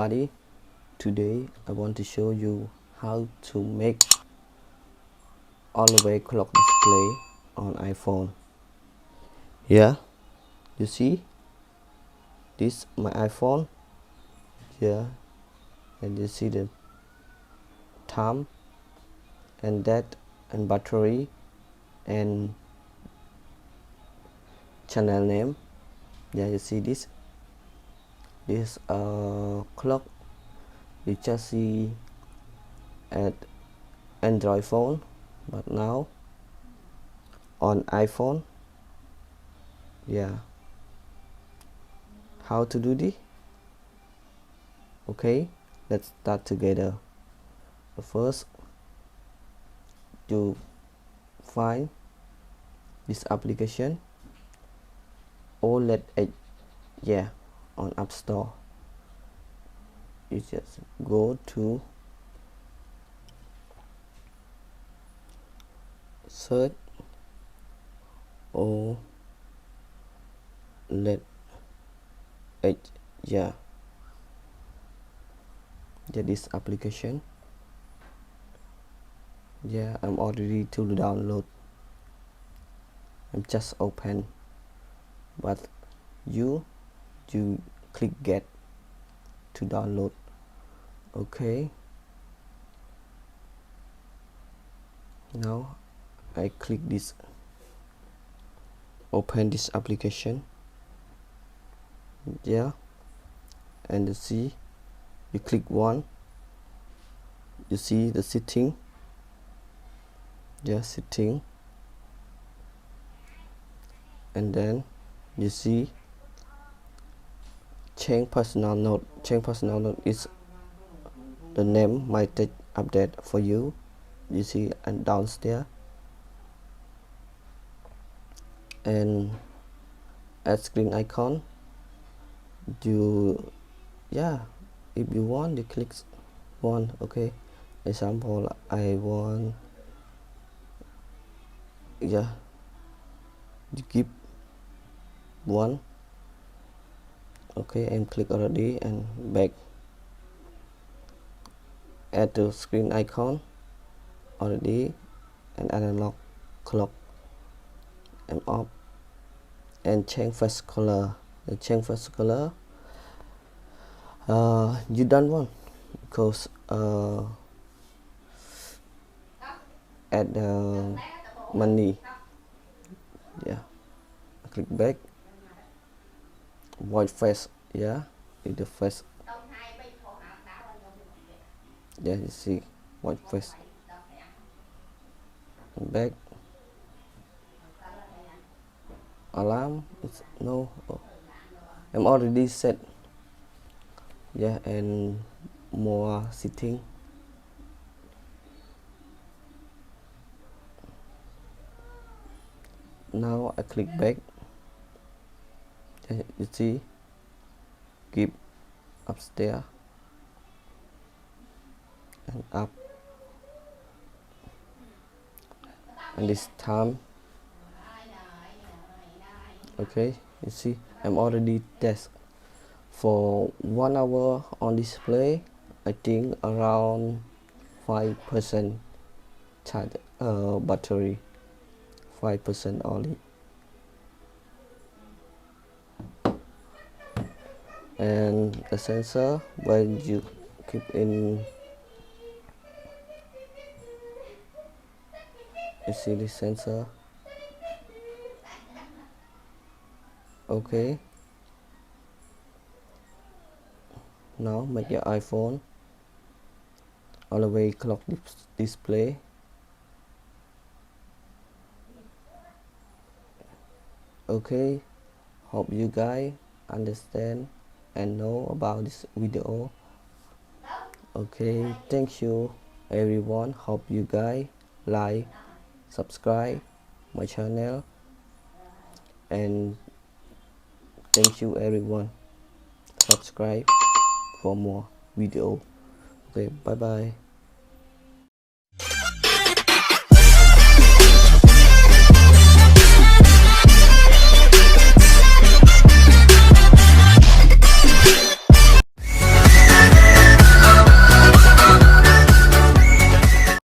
everybody, today I want to show you how to make always clock display on iPhone. Yeah, you see this my iPhone. Yeah, and you see the time and that and battery and channel name. Yeah, you see this clock you just see at Android phone, but now on iPhone. Yeah, how to do this? Okay, let's start together. First, you find this application OLED Edge. Yeah, on App Store. You just go to search OLED Edge. Yeah, this application. Yeah, I'm already to download. I'm just open, but you click get to download. Okay, now I click this, open this application. Yeah, and you see, you click one, you see the setting. Yeah, setting, and then you see change personal note. Change personal note is the name might take update for you. You see, and downstairs, and add screen icon. Yeah, if you want, you click one. Okay, example, I want, yeah, you give one. Okay, and click already and back. Add the screen icon already, and analog clock and off, and change first color. The change first color. You don't want, because add money. Yeah, click back. White face. Yeah, with the face. Yeah, you see white face. Back. Alarm. It's no. Oh, I'm already set. Yeah, and more setting. Now I click back. You see, keep upstairs and up, and this time. Okay, you see, I'm already test for 1 hour on display. I think around 5% charge, battery, 5% only. And the sensor, when you keep in, you see the sensor. Okay, now make your iPhone always clock display. Okay, hope you guys understand and know about this video. Okay, thank you everyone. Hope you guys like, subscribe my channel, and thank you everyone. Subscribe for more video. Okay, bye bye.